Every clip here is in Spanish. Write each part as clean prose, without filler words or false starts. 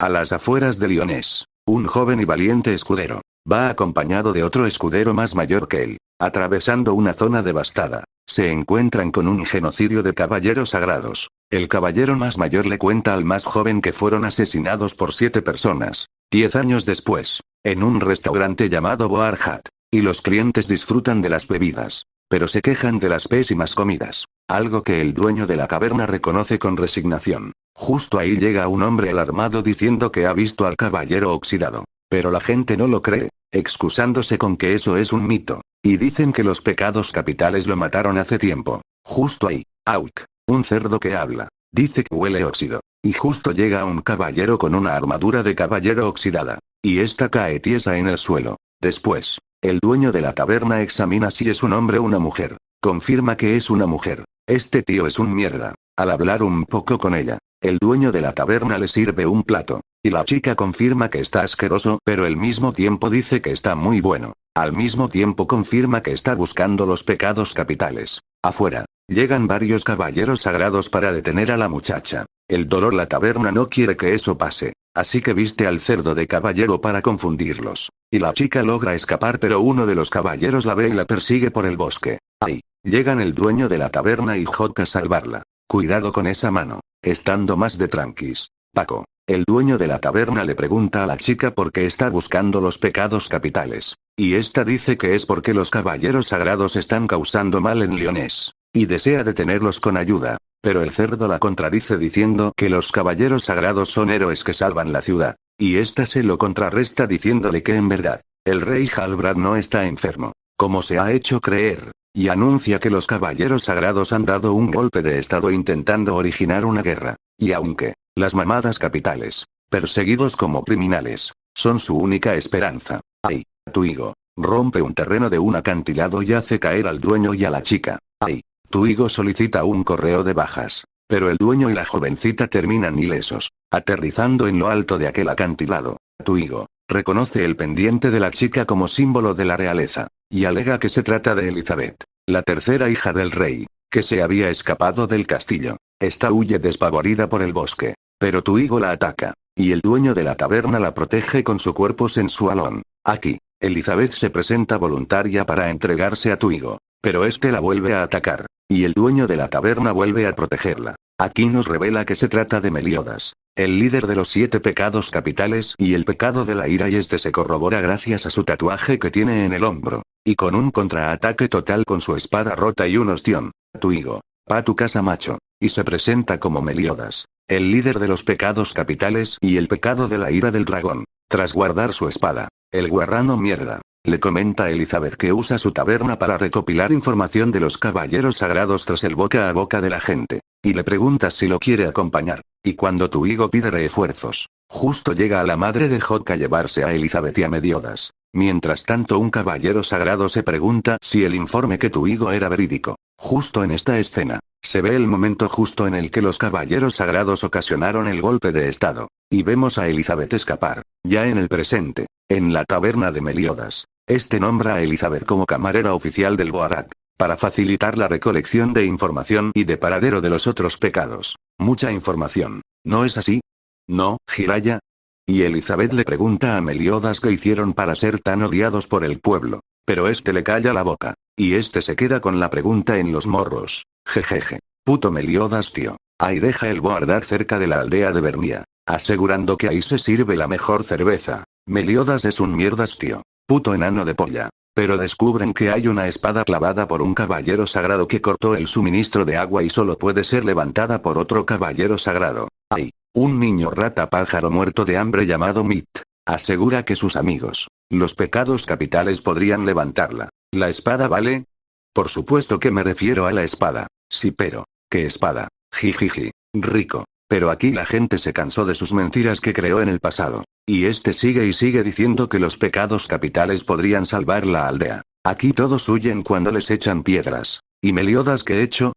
A las afueras de Lyonés, un joven y valiente escudero va acompañado de otro escudero más mayor que él. Atravesando una zona devastada, se encuentran con un genocidio de caballeros sagrados. El caballero más mayor le cuenta al más joven que fueron asesinados por 7 personas, 10 años después, en un restaurante llamado Boar Hat, y los clientes disfrutan de las bebidas, pero se quejan de las pésimas comidas, algo que el dueño de la caverna reconoce con resignación. Justo ahí llega un hombre alarmado diciendo que ha visto al caballero oxidado, pero la gente no lo cree, excusándose con que eso es un mito, y dicen que los pecados capitales lo mataron hace tiempo. Justo ahí, Auk, un cerdo que habla, dice que huele óxido, y justo llega un caballero con una armadura de caballero oxidada, y esta cae tiesa en el suelo. Después, el dueño de la taberna examina si es un hombre o una mujer, confirma que es una mujer. Este tío es un mierda. Al hablar un poco con ella, el dueño de la taberna le sirve un plato, y la chica confirma que está asqueroso, pero al mismo tiempo dice que está muy bueno. Al mismo tiempo confirma que está buscando los pecados capitales. Afuera, llegan varios caballeros sagrados para detener a la muchacha. El dolor la taberna no quiere que eso pase, así que viste al cerdo de caballero para confundirlos. Y la chica logra escapar, pero uno de los caballeros la ve y la persigue por el bosque. Ahí, llegan el dueño de la taberna y Jod a salvarla. Cuidado con esa mano. Estando más de tranquis, Paco, el dueño de la taberna, le pregunta a la chica por qué está buscando los pecados capitales. Y esta dice que es porque los caballeros sagrados están causando mal en Lyonés, y desea detenerlos con ayuda. Pero el cerdo la contradice diciendo que los caballeros sagrados son héroes que salvan la ciudad. Y esta se lo contrarresta diciéndole que en verdad, el rey Halbrand no está enfermo, como se ha hecho creer. Y anuncia que los caballeros sagrados han dado un golpe de estado intentando originar una guerra. Y aunque las mamadas capitales, perseguidos como criminales, son su única esperanza. Ay, Tuigo, rompe un terreno de un acantilado y hace caer al dueño y a la chica. Ay, Tuigo solicita un correo de bajas, pero el dueño y la jovencita terminan ilesos, aterrizando en lo alto de aquel acantilado. Tuigo reconoce el pendiente de la chica como símbolo de la realeza, y alega que se trata de Elizabeth, la tercera hija del rey, que se había escapado del castillo. Esta huye despavorida por el bosque, pero Tuigo la ataca, y el dueño de la taberna la protege con su cuerpo sensualón. Aquí, Elizabeth se presenta voluntaria para entregarse a Tuigo, pero este la vuelve a atacar, y el dueño de la taberna vuelve a protegerla. Aquí nos revela que se trata de Meliodas, el líder de los 7 pecados capitales y el pecado de la ira, y este se corrobora gracias a su tatuaje que tiene en el hombro, y con un contraataque total con su espada rota y un ostión. Tuigo, pa tu casa macho, y se presenta como Meliodas, el líder de los pecados capitales y el pecado de la ira del dragón. Tras guardar su espada, el guarrano mierda le comenta a Elizabeth que usa su taberna para recopilar información de los caballeros sagrados tras el boca a boca de la gente, y le pregunta si lo quiere acompañar, y cuando Tuigo pide refuerzos, justo llega a la madre de Jod a llevarse a Elizabeth y a Meliodas. Mientras tanto, un caballero sagrado se pregunta si el informe que Tuigo era verídico. Justo en esta escena, se ve el momento justo en el que los caballeros sagrados ocasionaron el golpe de estado, y vemos a Elizabeth escapar. Ya en el presente, en la taberna de Meliodas, este nombra a Elizabeth como camarera oficial del Boarak, para facilitar la recolección de información y de paradero de los otros pecados. Mucha información, ¿no es así? ¿No, Jiraya? Y Elizabeth le pregunta a Meliodas qué hicieron para ser tan odiados por el pueblo, pero este le calla la boca, y este se queda con la pregunta en los morros. Jejeje. Puto Meliodas, tío. Ahí deja el Boardar cerca de la aldea de Bernia, asegurando que ahí se sirve la mejor cerveza. Meliodas es un mierdas, tío. Puto enano de polla. Pero descubren que hay una espada clavada por un caballero sagrado que cortó el suministro de agua y solo puede ser levantada por otro caballero sagrado. Ay, un niño rata pájaro muerto de hambre llamado Mit, asegura que sus amigos, los pecados capitales, podrían levantarla. ¿La espada vale? Por supuesto que me refiero a la espada. Sí, pero, ¿qué espada? Jijiji, rico. Pero aquí la gente se cansó de sus mentiras que creó en el pasado. Y este sigue y sigue diciendo que los pecados capitales podrían salvar la aldea. Aquí todos huyen cuando les echan piedras. ¿Y Meliodas qué ha hecho?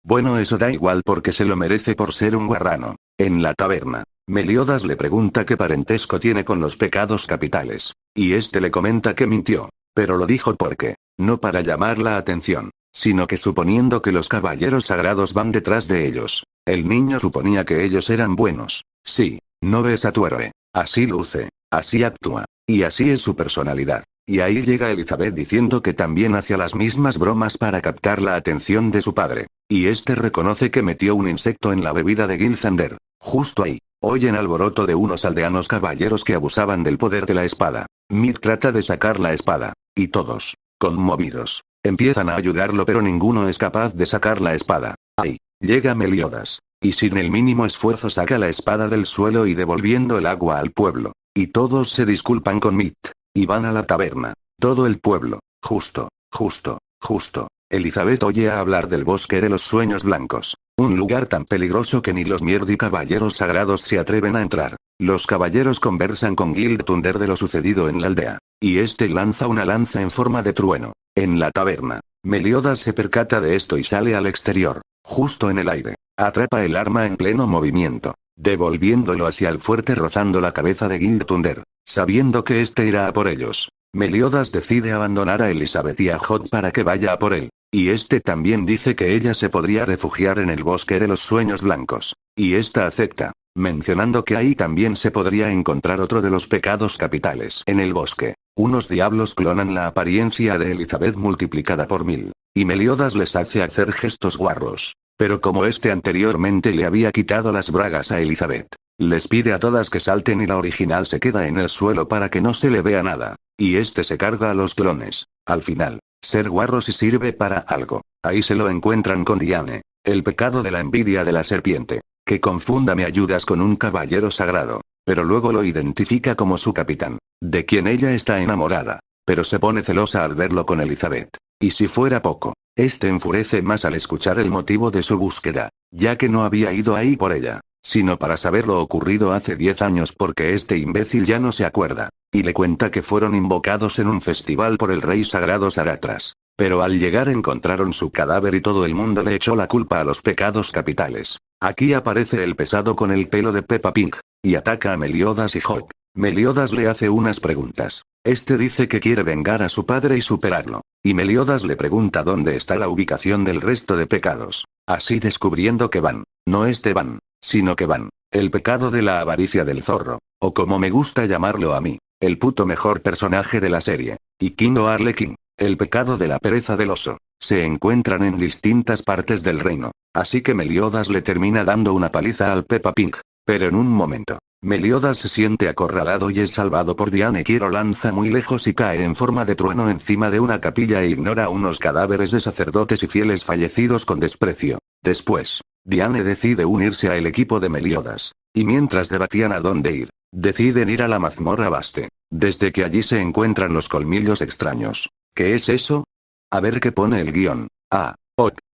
Bueno, eso da igual porque se lo merece por ser un guarrano. En la taberna, Meliodas le pregunta qué parentesco tiene con los pecados capitales. Y este le comenta que mintió. Pero lo dijo porque, no para llamar la atención, sino que suponiendo que los caballeros sagrados van detrás de ellos. El niño suponía que ellos eran buenos. Sí, ¿No ves a tu héroe? Así luce, así actúa, y así es su personalidad. Y ahí llega Elizabeth diciendo que también hacía las mismas bromas para captar la atención de su padre. Y este reconoce que metió un insecto en la bebida de Gilthander. Justo ahí, oyen alboroto de unos aldeanos caballeros que abusaban del poder de la espada. Mick trata de sacar la espada, y todos, conmovidos, empiezan a ayudarlo, pero ninguno es capaz de sacar la espada. Ahí, llega Meliodas, y sin el mínimo esfuerzo saca la espada del suelo y devolviendo el agua al pueblo. Y todos se disculpan con Mick. Y van a la taberna. Todo el pueblo. Justo. Elizabeth oye a hablar del bosque de los sueños blancos. Un lugar tan peligroso que ni los Mierdi caballeros sagrados se atreven a entrar. Los caballeros conversan con Gilthunder de lo sucedido en la aldea. Y este lanza una lanza en forma de trueno. En la taberna, Meliodas se percata de esto y sale al exterior. Justo en el aire. Atrapa el arma en pleno movimiento, devolviéndolo hacia el fuerte rozando la cabeza de Gilthunder. Sabiendo que este irá a por ellos, Meliodas decide abandonar a Elizabeth y a Hot para que vaya a por él. Y este también dice que ella se podría refugiar en el bosque de los sueños blancos. Y esta acepta, mencionando que ahí también se podría encontrar otro de los pecados capitales. En el bosque, unos diablos clonan la apariencia de Elizabeth multiplicada por 1000. Y Meliodas les hace hacer gestos guarros. Pero como este anteriormente le había quitado las bragas a Elizabeth, les pide a todas que salten y la original se queda en el suelo para que no se le vea nada. Y este se carga a los clones. Al final, ser guarro si sirve para algo. Ahí se lo encuentran con Diane, el pecado de la envidia de la serpiente, que confunda Me Ayudas con un caballero sagrado, pero luego lo identifica como su capitán, de quien ella está enamorada, pero se pone celosa al verlo con Elizabeth. Y si fuera poco, este enfurece más al escuchar el motivo de su búsqueda, ya que no había ido ahí por ella, sino para saber lo ocurrido hace 10 años porque este imbécil ya no se acuerda, y le cuenta que fueron invocados en un festival por el rey sagrado Saratras. Pero al llegar encontraron su cadáver y todo el mundo le echó la culpa a los pecados capitales. Aquí aparece el pesado con el pelo de Peppa Pig, y ataca a Meliodas y Hawk. Meliodas le hace unas preguntas. Este dice que quiere vengar a su padre y superarlo. Y Meliodas le pregunta dónde está la ubicación del resto de pecados. Así descubriendo que Van, no este Van, sino que Van, el pecado de la avaricia del zorro, o como me gusta llamarlo a mí, el puto mejor personaje de la serie, y King o Arlequín, el pecado de la pereza del oso, se encuentran en distintas partes del reino. Así que Meliodas le termina dando una paliza al Peppa Pig. Pero en un momento, Meliodas se siente acorralado y es salvado por Diane, que lo lanza muy lejos y cae en forma de trueno encima de una capilla e ignora unos cadáveres de sacerdotes y fieles fallecidos con desprecio. Después, Diane decide unirse al equipo de Meliodas, y mientras debatían a dónde ir, deciden ir a la mazmorra Baste, desde que allí se encuentran los colmillos extraños. ¿Qué es eso? A ver qué pone el guión.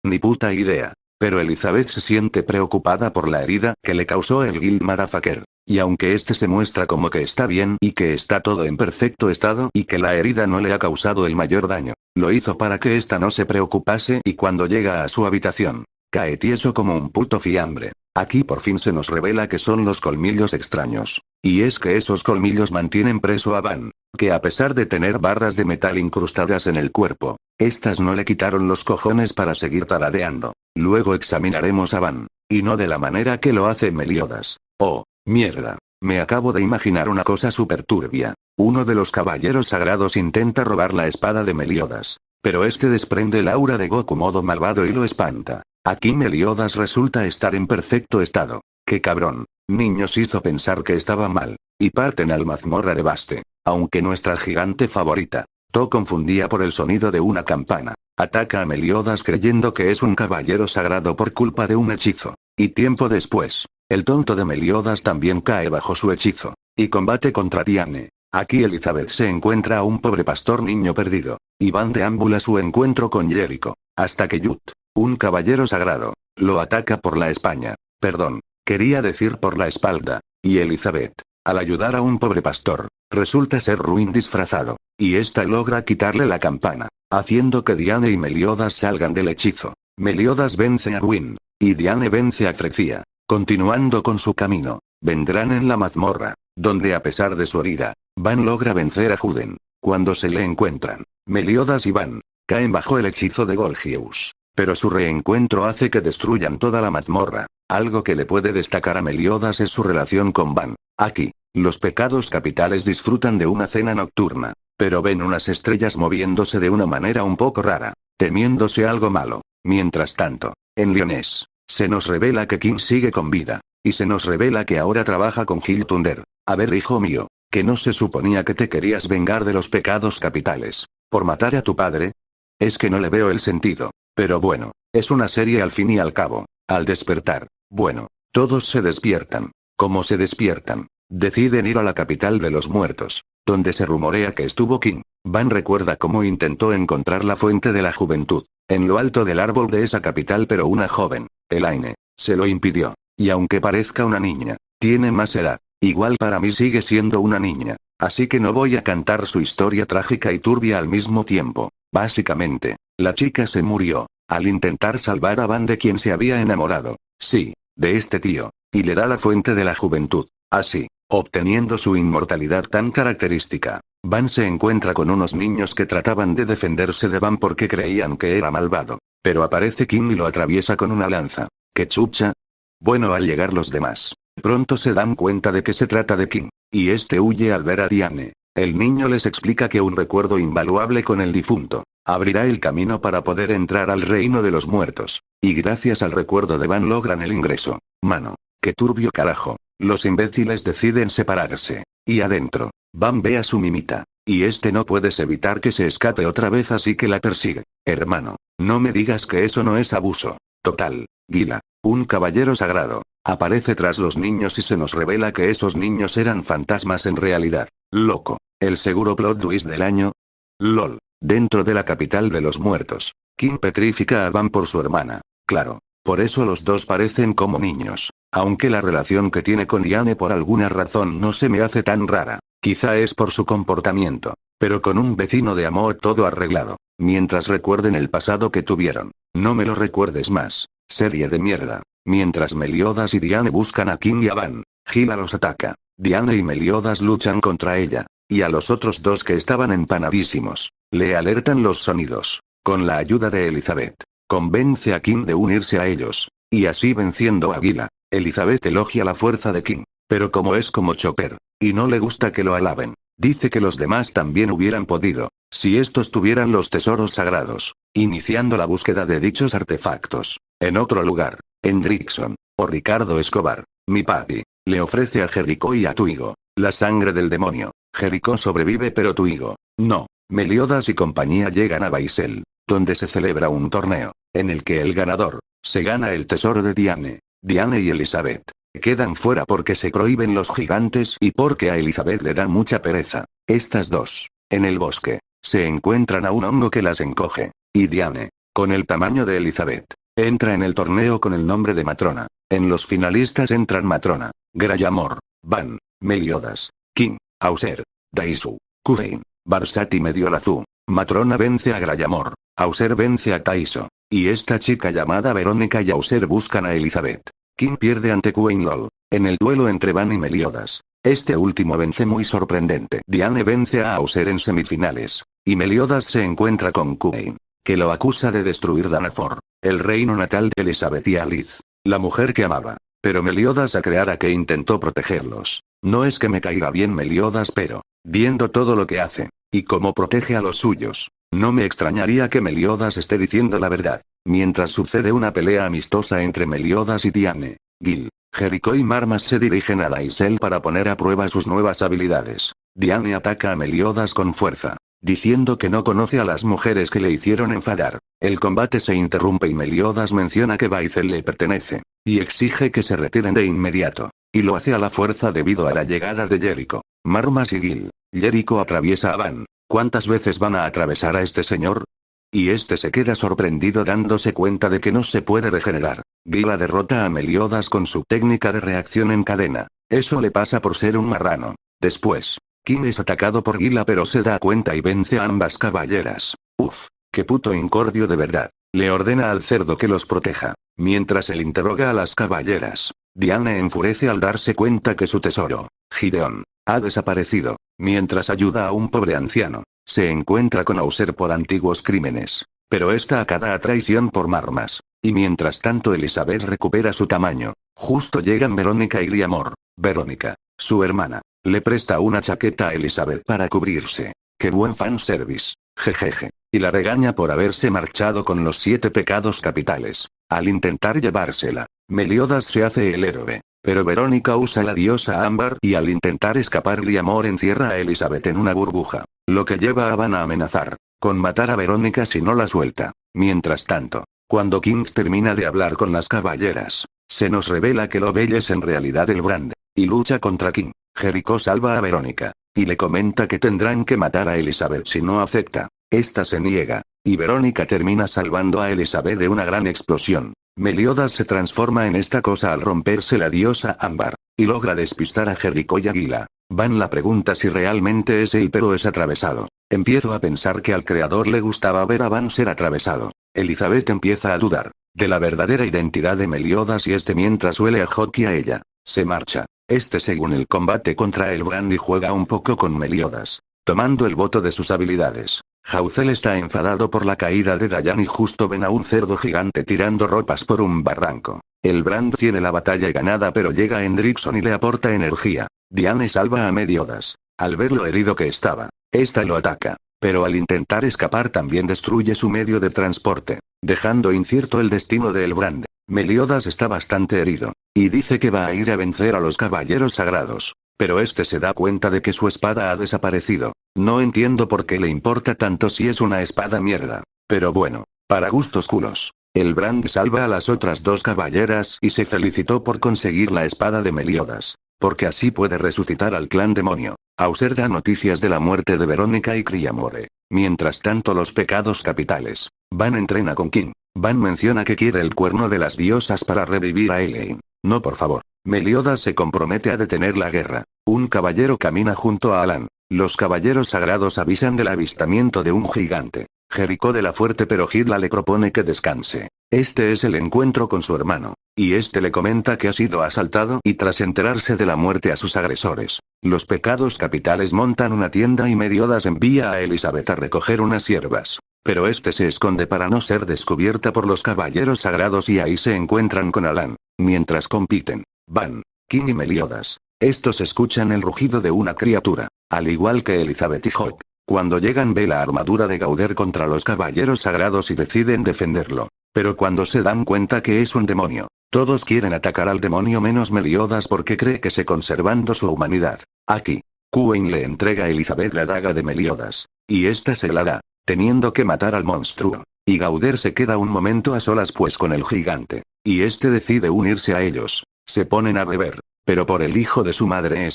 Ni puta idea. Pero Elizabeth se siente preocupada por la herida que le causó el Guild Motherfucker. Y aunque este se muestra como que está bien y que está todo en perfecto estado y que la herida no le ha causado el mayor daño, lo hizo para que ésta no se preocupase y cuando llega a su habitación, cae tieso como un puto fiambre. Aquí por fin se nos revela que son los colmillos extraños. Y es que esos colmillos mantienen preso a Van, que a pesar de tener barras de metal incrustadas en el cuerpo, estas no le quitaron los cojones para seguir tarareando. Luego examinaremos a Van, y no de la manera que lo hace Meliodas. Oh, mierda, me acabo de imaginar una cosa súper turbia. Uno de los caballeros sagrados intenta robar la espada de Meliodas, pero este desprende el aura de Goku modo malvado y lo espanta. Aquí Meliodas resulta estar en perfecto estado. ¡Qué cabrón! Niños hizo pensar que estaba mal, y parten al mazmorra de Baste, aunque nuestra gigante favorita, To, confundía por el sonido de una campana. Ataca a Meliodas creyendo que es un caballero sagrado por culpa de un hechizo. Y tiempo después, el tonto de Meliodas también cae bajo su hechizo, y combate contra Diane. Aquí Elizabeth se encuentra a un pobre pastor niño perdido, y Van deambula su encuentro con Jericho, hasta que Yut, un caballero sagrado, lo ataca por la espalda. Perdón, quería decir por la espalda, y Elizabeth, al ayudar a un pobre pastor, resulta ser Ruin disfrazado, y ésta logra quitarle la campana, haciendo que Diane y Meliodas salgan del hechizo. Meliodas vence a Ruin, y Diane vence a Frecia. Continuando con su camino, vendrán en la mazmorra, donde a pesar de su herida, Van logra vencer a Juden. Cuando se le encuentran, Meliodas y Van caen bajo el hechizo de Golgius. Pero su reencuentro hace que destruyan toda la mazmorra. Algo que le puede destacar a Meliodas es su relación con Van. Aquí, los pecados capitales disfrutan de una cena nocturna, pero ven unas estrellas moviéndose de una manera un poco rara, temiéndose algo malo. Mientras tanto, en Lyonés, se nos revela que King sigue con vida, y se nos revela que ahora trabaja con Gil Thunder. A ver, hijo mío, ¿que no se suponía que te querías vengar de los pecados capitales por matar a tu padre? Es que no le veo el sentido. Pero bueno, es una serie al fin y al cabo. Al despertar, bueno, todos se despiertan. ¿Cómo se despiertan? Deciden ir a la capital de los muertos, donde se rumorea que estuvo King. Van recuerda cómo intentó encontrar la fuente de la juventud, en lo alto del árbol de esa capital, pero una joven, Elaine, se lo impidió. Y aunque parezca una niña, tiene más edad. Igual para mí sigue siendo una niña. Así que no voy a cantar su historia trágica y turbia al mismo tiempo. Básicamente, la chica se murió al intentar salvar a Van de quien se había enamorado. Sí, de este tío. Y le da la fuente de la juventud. Así, obteniendo su inmortalidad tan característica. Van se encuentra con unos niños que trataban de defenderse de Van porque creían que era malvado. Pero aparece King y lo atraviesa con una lanza. ¡Qué chucha! Bueno, al llegar los demás, pronto se dan cuenta de que se trata de King, y este huye al ver a Diane. El niño les explica que un recuerdo invaluable con el difunto abrirá el camino para poder entrar al reino de los muertos, y gracias al recuerdo de Van logran el ingreso. Mano, qué turbio carajo. Los imbéciles deciden separarse, y adentro, Van ve a su mimita, y este no puedes evitar que se escape otra vez, así que la persigue. Hermano, no me digas que eso no es abuso. Total. Gila, un caballero sagrado, aparece tras los niños y se nos revela que esos niños eran fantasmas en realidad. Loco, el seguro plot twist del año. LOL, dentro de la capital de los muertos, King petrifica a Van por su hermana. Claro, por eso los dos parecen como niños. Aunque la relación que tiene con Diane por alguna razón no se me hace tan rara, quizá es por su comportamiento, pero con un vecino de amor todo arreglado. Mientras recuerden el pasado que tuvieron, no me lo recuerdes más. Serie de mierda. Mientras Meliodas y Diane buscan a King y a Van, Gila los ataca. Diane y Meliodas luchan contra ella, y a los otros dos que estaban empanadísimos, le alertan los sonidos. Con la ayuda de Elizabeth, convence a King de unirse a ellos, y así venciendo a Gila, Elizabeth elogia la fuerza de King, pero como es como Chopper, y no le gusta que lo alaben, dice que los demás también hubieran podido, si estos tuvieran los tesoros sagrados, iniciando la búsqueda de dichos artefactos. En otro lugar, Hendrickson, o Ricardo Escobar, mi papi, le ofrece a Jericho y a Tuigo la sangre del demonio. Jericho sobrevive pero Tuigo, no. Meliodas y compañía llegan a Baisel, donde se celebra un torneo, en el que el ganador, se gana el tesoro de Diane. Diane y Elizabeth quedan fuera porque se prohíben los gigantes y porque a Elizabeth le da mucha pereza. Estas dos, en el bosque, se encuentran a un hongo que las encoge, y Diane, con el tamaño de Elizabeth, entra en el torneo con el nombre de Matrona. En los finalistas entran Matrona, Grayamor, Van, Meliodas, King, Auser, Daisu, Kurein, Barsati Mediolazú. Matrona vence a Grayamor, Auser vence a Taiso, y esta chica llamada Verónica y Auser buscan a Elizabeth. King pierde ante Queen Lol, en el duelo entre Van y Meliodas. Este último vence muy sorprendente. Diane vence a Auser en semifinales, y Meliodas se encuentra con Queen, que lo acusa de destruir Danafor, el reino natal de Elizabeth y Alice, la mujer que amaba. Pero Meliodas aclara que intentó protegerlos. No es que me caiga bien Meliodas, pero, viendo todo lo que hace, y cómo protege a los suyos, no me extrañaría que Meliodas esté diciendo la verdad. Mientras sucede una pelea amistosa entre Meliodas y Diane, Gil, Jericho y Marmas se dirigen a Daisel para poner a prueba sus nuevas habilidades. Diane ataca a Meliodas con fuerza, diciendo que no conoce a las mujeres que le hicieron enfadar. El combate se interrumpe y Meliodas menciona que Baisel le pertenece, y exige que se retiren de inmediato, y lo hace a la fuerza debido a la llegada de Jericho, Marmas y Gil. Jericho atraviesa a Van. ¿Cuántas veces van a atravesar a este señor? Y este se queda sorprendido dándose cuenta de que no se puede regenerar. Gila derrota a Meliodas con su técnica de reacción en cadena. Eso le pasa por ser un marrano. Después, King es atacado por Gila pero se da cuenta y vence a ambas caballeras. Uf, qué puto incordio de verdad. Le ordena al cerdo que los proteja, mientras él interroga a las caballeras. Diane enfurece al darse cuenta que su tesoro, Gideon, ha desaparecido. Mientras ayuda a un pobre anciano, se encuentra con Auser por antiguos crímenes. pero esta acata a traición por Marmas. Y mientras tanto Elizabeth recupera su tamaño. Justo llegan Verónica y Griamor. Verónica, su hermana, le presta una chaqueta a Elizabeth para cubrirse. ¡Qué buen fanservice! Jejeje. Y la regaña por haberse marchado con los 7 pecados capitales. Al intentar llevársela, Meliodas se hace el héroe. Pero Verónica usa la diosa ámbar y al intentar escapar Griamor encierra a Elizabeth en una burbuja. Lo que lleva a Van a amenazar con matar a Verónica si no la suelta. Mientras tanto, cuando Kings termina de hablar con las caballeras, se nos revela que Lovell es en realidad el Brand, y lucha contra King. Jericho salva a Verónica, y le comenta que tendrán que matar a Elizabeth si no acepta. Esta se niega, y Verónica termina salvando a Elizabeth de una gran explosión. Meliodas se transforma en esta cosa al romperse la diosa ámbar, y logra despistar a Jericho y Águila. Van la pregunta si realmente es él pero es atravesado. Empiezo a pensar que al creador le gustaba ver a Van ser atravesado. Elizabeth empieza a dudar de la verdadera identidad de Meliodas y mientras huele a hockey a ella. Se marcha. Según el combate contra el Brand y juega un poco con Meliodas, tomando el voto de sus habilidades. Hauzel está enfadado por la caída de Dayan y justo ven a un cerdo gigante tirando ropas por un barranco. El Brand tiene la batalla ganada pero llega Hendrickson y le aporta energía. Diane salva a Meliodas. Al ver lo herido que estaba, esta lo ataca. Pero al intentar escapar también destruye su medio de transporte, dejando incierto el destino de Elbrand. Meliodas está bastante herido, y dice que va a ir a vencer a los caballeros sagrados. Pero se da cuenta de que su espada ha desaparecido. No entiendo por qué le importa tanto si es una espada mierda. Pero bueno, para gustos culos. Elbrand salva a las otras 2 caballeras y se felicitó por conseguir la espada de Meliodas, porque así puede resucitar al clan demonio. Auser da noticias de la muerte de Verónica y Griamore. Mientras tanto los pecados capitales. Van entrena con King. Van menciona que quiere el cuerno de las diosas para revivir a Elaine. No, por favor. Meliodas se compromete a detener la guerra. Un caballero camina junto a Alan. Los caballeros sagrados avisan del avistamiento de un gigante. Jericho de la fuerte pero Hidla le propone que descanse. Es el encuentro con su hermano. Y le comenta que ha sido asaltado y tras enterarse de la muerte a sus agresores. Los pecados capitales montan una tienda y Meliodas envía a Elizabeth a recoger unas hierbas. Pero se esconde para no ser descubierta por los caballeros sagrados y ahí se encuentran con Alan. Mientras compiten, Van, King y Meliodas. Estos escuchan el rugido de una criatura, al igual que Elizabeth y Hawk. Cuando llegan ve la armadura de Gauder contra los caballeros sagrados y deciden defenderlo. Pero cuando se dan cuenta que es un demonio, todos quieren atacar al demonio menos Meliodas porque cree que se conservando su humanidad. Aquí, Queen le entrega a Elizabeth la daga de Meliodas, y se la da, teniendo que matar al monstruo. Y Gauder se queda un momento a solas pues con el gigante, y decide unirse a ellos. Se ponen a beber, pero por el hijo de su madre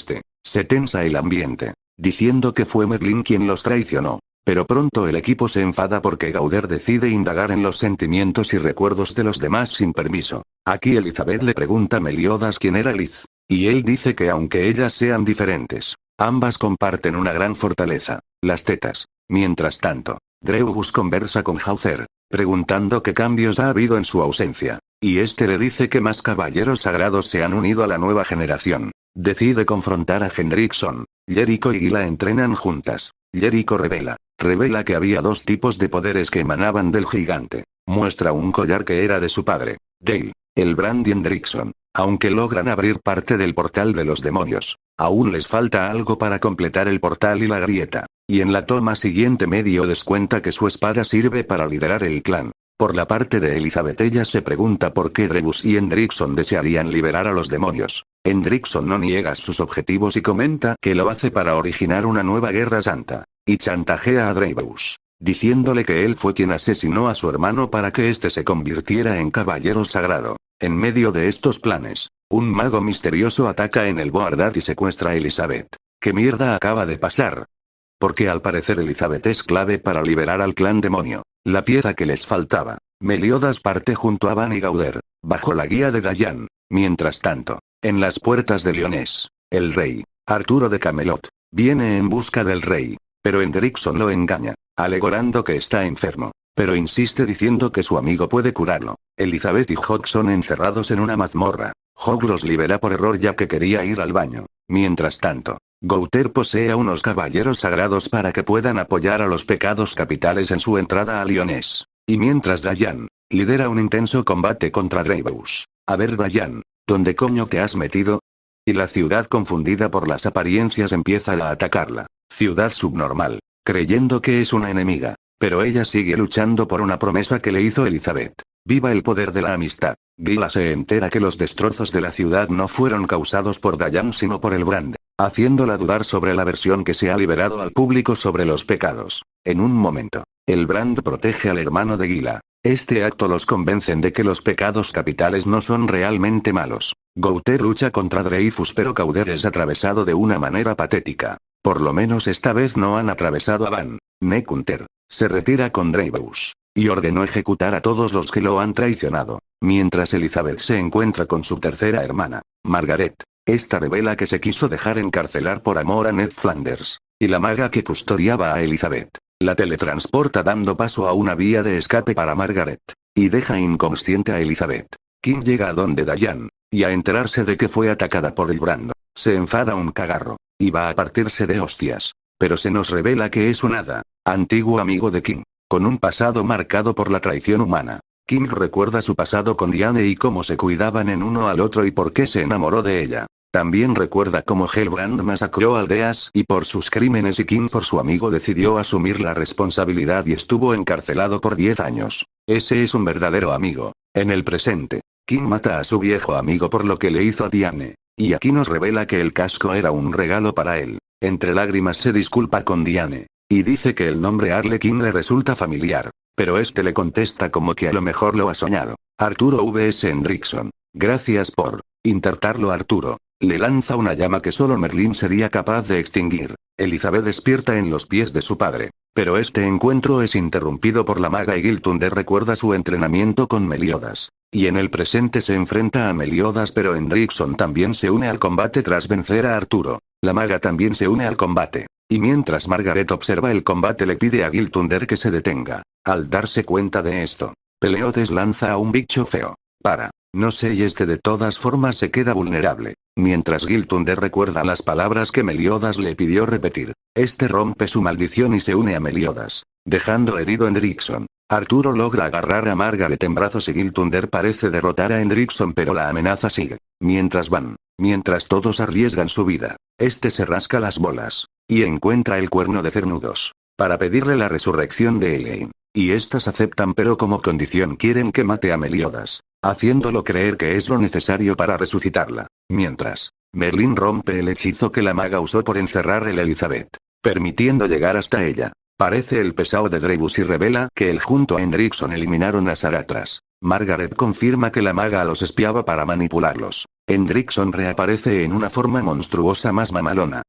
se tensa el ambiente, diciendo que fue Merlin quien los traicionó. Pero pronto el equipo se enfada porque Gauder decide indagar en los sentimientos y recuerdos de los demás sin permiso. Aquí Elizabeth le pregunta a Meliodas quién era Liz. Y él dice que aunque ellas sean diferentes, ambas comparten una gran fortaleza, las tetas. Mientras tanto, Dreubus conversa con Hauser, preguntando qué cambios ha habido en su ausencia. Y le dice que más caballeros sagrados se han unido a la nueva generación. Decide confrontar a Hendrickson. Jericho y Gila entrenan juntas. Jericho revela que había 2 tipos de poderes que emanaban del gigante. Muestra un collar que era de su padre, Dale, Elbrand y Hendrickson. Aunque logran abrir parte del portal de los demonios, aún les falta algo para completar el portal y la grieta. Y en la toma siguiente medio descuenta que su espada sirve para liderar el clan. Por la parte de Elizabeth ella se pregunta por qué Dreubus y Hendrickson desearían liberar a los demonios. Hendrickson no niega sus objetivos y comenta que lo hace para originar una nueva guerra santa. Y chantajea a Dreubus, diciéndole que él fue quien asesinó a su hermano para que se convirtiera en caballero sagrado. En medio de estos planes, un mago misterioso ataca en el Boardad y secuestra a Elizabeth. ¿Qué mierda acaba de pasar? Porque al parecer Elizabeth es clave para liberar al clan demonio, la pieza que les faltaba. Meliodas parte junto a Van y Gauder, bajo la guía de Dayan. Mientras tanto, en las puertas de Lyonés, el rey, Arturo de Camelot, viene en busca del rey. Pero Hendrickson lo engaña, alegando que está enfermo. Pero insiste diciendo que su amigo puede curarlo. Elizabeth y Hawk son encerrados en una mazmorra. Hawk los libera por error ya que quería ir al baño. Mientras tanto, Gauter posee a unos caballeros sagrados para que puedan apoyar a los pecados capitales en su entrada a Lyonés. Y mientras Diane lidera un intenso combate contra Dreybus. A ver Diane, ¿dónde coño te has metido? Y la ciudad confundida por las apariencias empieza a atacarla. Ciudad subnormal, creyendo que es una enemiga. Pero ella sigue luchando por una promesa que le hizo Elizabeth. Viva el poder de la amistad. Gila se entera que los destrozos de la ciudad no fueron causados por Diane sino por el Brand, haciéndola dudar sobre la versión que se ha liberado al público sobre los pecados. En un momento, el Brand protege al hermano de Gila. Este acto los convencen de que los pecados capitales no son realmente malos. Gauter lucha contra Dreyfus pero Cauder es atravesado de una manera patética. Por lo menos esta vez no han atravesado a Van. Nekunter se retira con Dreybus y ordenó ejecutar a todos los que lo han traicionado. Mientras Elizabeth se encuentra con su tercera hermana, Margaret. Esta revela que se quiso dejar encarcelar por amor a Ned Flanders. Y la maga que custodiaba a Elizabeth la teletransporta dando paso a una vía de escape para Margaret. Y deja inconsciente a Elizabeth. Kim llega a donde Diane, y a enterarse de que fue atacada por el Brand, se enfada un cagarro, y va a partirse de hostias. Pero se nos revela que es un hada, antiguo amigo de Kim, con un pasado marcado por la traición humana. Kim recuerda su pasado con Diane y cómo se cuidaban en uno al otro y por qué se enamoró de ella. También recuerda cómo Hellbrand masacró aldeas y por sus crímenes y Kim por su amigo decidió asumir la responsabilidad y estuvo encarcelado por 10 años. Ese es un verdadero amigo. En el presente, Kim mata a su viejo amigo por lo que le hizo a Diane. Y aquí nos revela que el casco era un regalo para él. Entre lágrimas se disculpa con Diane. Y dice que el nombre Arlequín le resulta familiar. Pero este le contesta como que a lo mejor lo ha soñado. Arturo vs Hendrickson. Gracias por intentarlo Arturo. Le lanza una llama que solo Merlín sería capaz de extinguir. Elizabeth despierta en los pies de su padre. Pero este encuentro es interrumpido por la maga y Giltunder recuerda su entrenamiento con Meliodas. Y en el presente se enfrenta a Meliodas pero Hendrickson también se une al combate tras vencer a Arturo. La maga también se une al combate. Y mientras Margaret observa el combate le pide a Giltunder que se detenga. Al darse cuenta de esto, Peleodes lanza a un bicho feo. No sé y este de todas formas se queda vulnerable. Mientras Giltunder recuerda las palabras que Meliodas le pidió repetir. Este rompe su maldición y se une a Meliodas, dejando herido a Hendrickson. Arturo logra agarrar a Margaret en brazos y Giltunder parece derrotar a Hendrickson pero la amenaza sigue. Mientras todos arriesgan su vida, este se rasca las bolas, y encuentra el cuerno de Cernudos, para pedirle la resurrección de Elaine. Y estas aceptan pero como condición quieren que mate a Meliodas, haciéndolo creer que es lo necesario para resucitarla. Mientras, Merlín rompe el hechizo que la maga usó por encerrar a Elizabeth, permitiendo llegar hasta ella. Parece el pesado de Dreybus y revela que él junto a Hendrickson eliminaron a Saratras. Margaret confirma que la maga los espiaba para manipularlos. Hendrickson reaparece en una forma monstruosa más mamalona.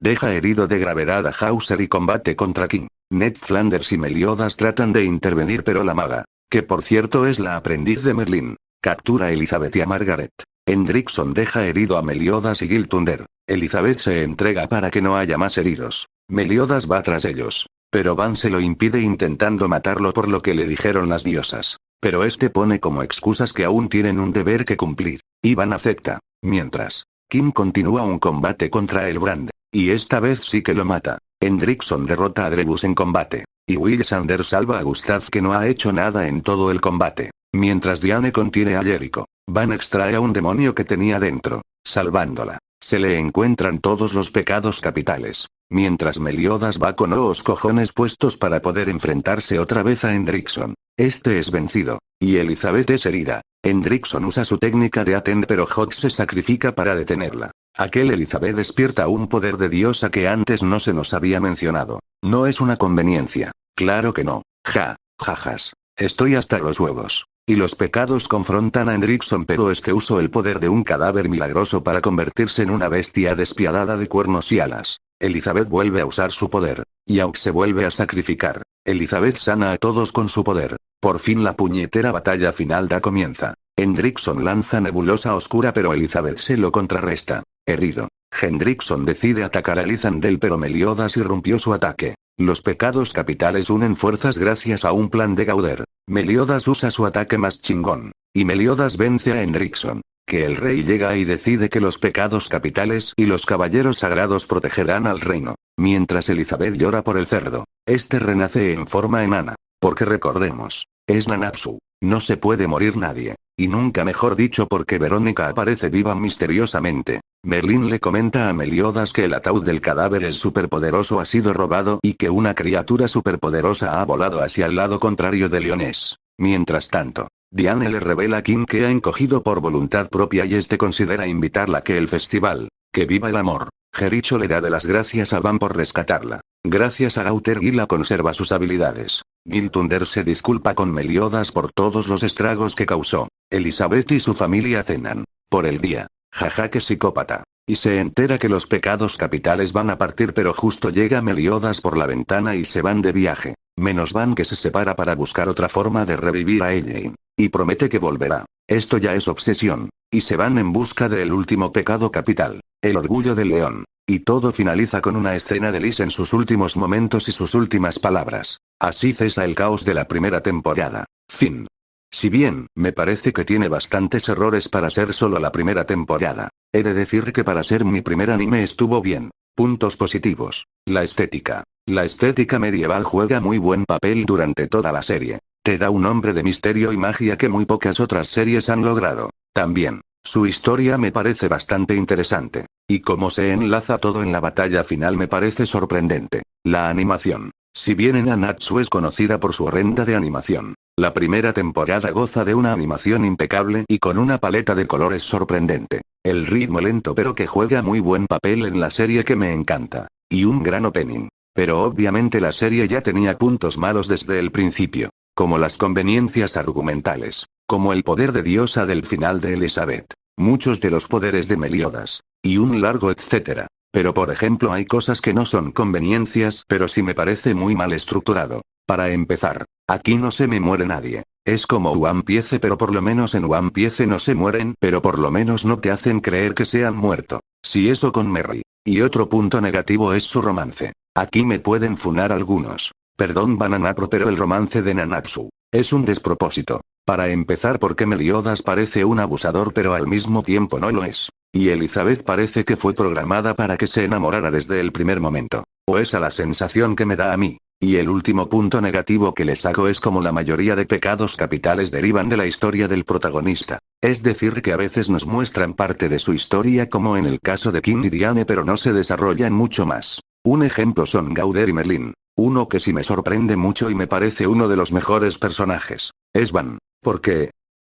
Deja herido de gravedad a Hauser y combate contra King. Ned Flanders y Meliodas tratan de intervenir pero la maga, que por cierto es la aprendiz de Merlín, captura a Elizabeth y a Margaret. Hendrickson deja herido a Meliodas y Giltunder. Elizabeth se entrega para que no haya más heridos. Meliodas va tras ellos. Pero Van se lo impide intentando matarlo por lo que le dijeron las diosas. Pero este pone como excusas que aún tienen un deber que cumplir. Y Van acepta. Mientras, Kim continúa un combate contra el Brand. Y esta vez sí que lo mata. Hendrickson derrota a Dreybus en combate. Y Will Sander salva a Gustav que no ha hecho nada en todo el combate. Mientras Diane contiene a Jericho, Van extrae a un demonio que tenía dentro, salvándola. Se le encuentran todos los pecados capitales. Mientras Meliodas va con los cojones puestos para poder enfrentarse otra vez a Hendrickson. Este es vencido. Y Elizabeth es herida. Hendrickson usa su técnica de Attend pero Hawk se sacrifica para detenerla. Aquel Elizabeth despierta un poder de diosa que antes no se nos había mencionado. No es una conveniencia. Claro que no. Jajas. Estoy hasta los huevos. Y los pecados confrontan a Hendrickson pero este usó el poder de un cadáver milagroso para convertirse en una bestia despiadada de cuernos y alas. Elizabeth vuelve a usar su poder. Y Hawk se vuelve a sacrificar. Elizabeth sana a todos con su poder. Por fin la puñetera batalla final comienza. Hendrickson lanza nebulosa oscura pero Elizabeth se lo contrarresta. Herido, Hendrickson decide atacar a Lizandel pero Meliodas irrumpió su ataque. Los pecados capitales unen fuerzas gracias a un plan de Gauder. Meliodas usa su ataque más chingón. Y Meliodas vence a Hendrickson. Que el rey llega y decide que los pecados capitales y los caballeros sagrados protegerán al reino. Mientras Elizabeth llora por el cerdo. Este renace en forma enana. Porque recordemos, es Nanatsu. No se puede morir nadie. Y nunca mejor dicho porque Verónica aparece viva misteriosamente. Merlín le comenta a Meliodas que el ataúd del cadáver es superpoderoso ha sido robado y que una criatura superpoderosa ha volado hacia el lado contrario de Leonés. Mientras tanto, Diane le revela a Kim que ha encogido por voluntad propia y este considera invitarla a que el festival. Que viva el amor. Jericho le da de las gracias a Van por rescatarla. Gracias a Gauter Gila conserva sus habilidades. Giltunder se disculpa con Meliodas por todos los estragos que causó. Elizabeth y su familia cenan. Por el día. Jaja que psicópata. Y se entera que los pecados capitales van a partir pero justo llega Meliodas por la ventana y se van de viaje. Menos Van que se separa para buscar otra forma de revivir a Elaine. Y promete que volverá. Esto ya es obsesión. Y se van en busca del último pecado capital. El orgullo del león. Y todo finaliza con una escena de Liz en sus últimos momentos y sus últimas palabras. Así cesa el caos de la primera temporada. Fin. Si bien, me parece que tiene bastantes errores para ser solo la primera temporada. He de decir que para ser mi primer anime estuvo bien. Puntos positivos. La estética. La estética medieval juega muy buen papel durante toda la serie. Te da un hombre de misterio y magia que muy pocas otras series han logrado. También, su historia me parece bastante interesante. Y cómo se enlaza todo en la batalla final me parece sorprendente. La animación. Si bien Nanatsu es conocida por su horrenda de animación, la primera temporada goza de una animación impecable y con una paleta de colores sorprendente. El ritmo lento pero que juega muy buen papel en la serie que me encanta. Y un gran opening. Pero obviamente la serie ya tenía puntos malos desde el principio. Como las conveniencias argumentales. Como el poder de diosa del final de Elizabeth. Muchos de los poderes de Meliodas. Y un largo etcétera. Pero por ejemplo hay cosas que no son conveniencias pero sí me parece muy mal estructurado. Para empezar, aquí no se me muere nadie. Es como One Piece pero por lo menos en One Piece no se mueren pero por lo menos no te hacen creer que se han muerto. Si eso con Merry. Y otro punto negativo es su romance. Aquí me pueden funar algunos. Perdón Bananapro pero el romance de Nanatsu. Es un despropósito. Para empezar porque Meliodas parece un abusador pero al mismo tiempo no lo es. Y Elizabeth parece que fue programada para que se enamorara desde el primer momento. O esa la sensación que me da a mí. Y el último punto negativo que le saco es como la mayoría de pecados capitales derivan de la historia del protagonista. Es decir que a veces nos muestran parte de su historia como en el caso de Kim y Diane pero no se desarrollan mucho más. Un ejemplo son Gauder y Merlin. Uno que sí me sorprende mucho y me parece uno de los mejores personajes. Es Van. Porque...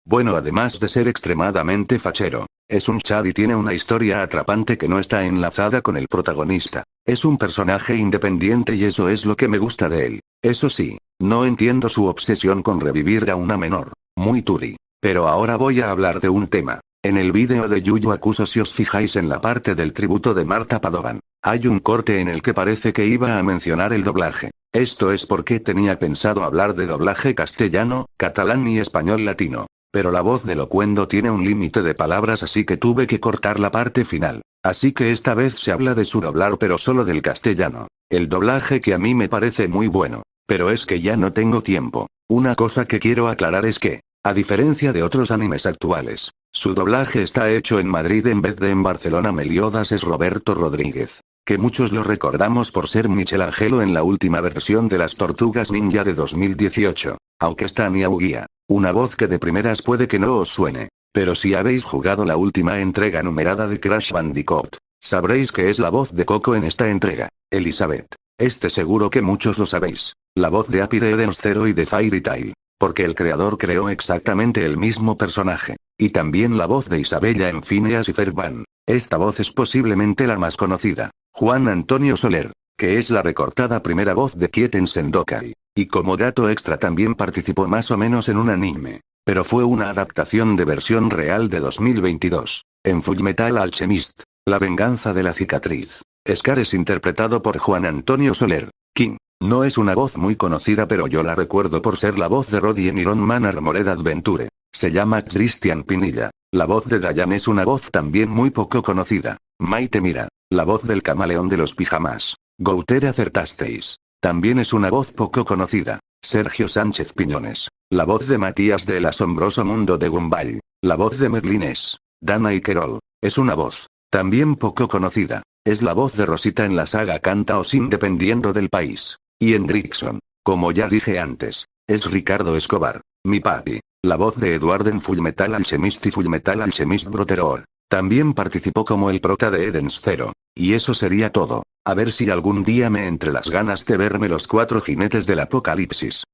Bueno, además de ser extremadamente fachero, es un Chad y tiene una historia atrapante que no está enlazada con el protagonista. Es un personaje independiente y eso es lo que me gusta de él. Eso sí, no entiendo su obsesión con revivir a una menor. Muy turi. Pero ahora voy a hablar de un tema. En el vídeo de Yu Yu Hakusho si os fijáis en la parte del tributo de Marta Padovan, hay un corte en el que parece que iba a mencionar el doblaje. Esto es porque tenía pensado hablar de doblaje castellano, catalán y español latino. Pero la voz de Locuendo tiene un límite de palabras así que tuve que cortar la parte final. Así que esta vez se habla de su doblar pero solo del castellano. El doblaje que a mí me parece muy bueno. Pero es que ya no tengo tiempo. Una cosa que quiero aclarar es que, a diferencia de otros animes actuales, su doblaje está hecho en Madrid en vez de en Barcelona. Meliodas es Roberto Rodríguez, que muchos lo recordamos por ser Michelangelo en la última versión de las Tortugas Ninja de 2018. Aunque está Nia Uguía. Una voz que de primeras puede que no os suene. Pero si habéis jugado la última entrega numerada de Crash Bandicoot, sabréis que es la voz de Coco en esta entrega. Elizabeth. Seguro que muchos lo sabéis. La voz de Happy de Eden Zero y de Fairy Tail. Porque el creador creó exactamente el mismo personaje. Y también la voz de Isabella en Phineas y Ferb. Esta voz es posiblemente la más conocida. Juan Antonio Soler, que es la recortada primera voz de Kieten Sendokai. Y como dato extra también participó más o menos en un anime. Pero fue una adaptación de versión real de 2022. En Fullmetal Alchemist, La venganza de la cicatriz. Scar es interpretado por Juan Antonio Soler. King. No es una voz muy conocida pero yo la recuerdo por ser la voz de Roddy en Iron Man Armored Adventure. Se llama Christian Pinilla. La voz de Dayan es una voz también muy poco conocida. Maite Mira. La voz del camaleón de los pijamas. Gouter acertasteis. También es una voz poco conocida. Sergio Sánchez Piñones. La voz de Matías de El asombroso mundo de Gumball. La voz de Merlín es Dana Ikerol. Es una voz también poco conocida. Es la voz de Rosita en la saga Canta o Sin dependiendo del país. Y Hendrickson. Como ya dije antes, Es Ricardo Escobar, mi papi. La voz de Edward en Fullmetal Alchemist y Fullmetal Alchemist Brotherhood. También participó como el prota de Eden's Zero. Y eso sería todo. A ver si algún día me entre las ganas de verme los 4 jinetes del apocalipsis.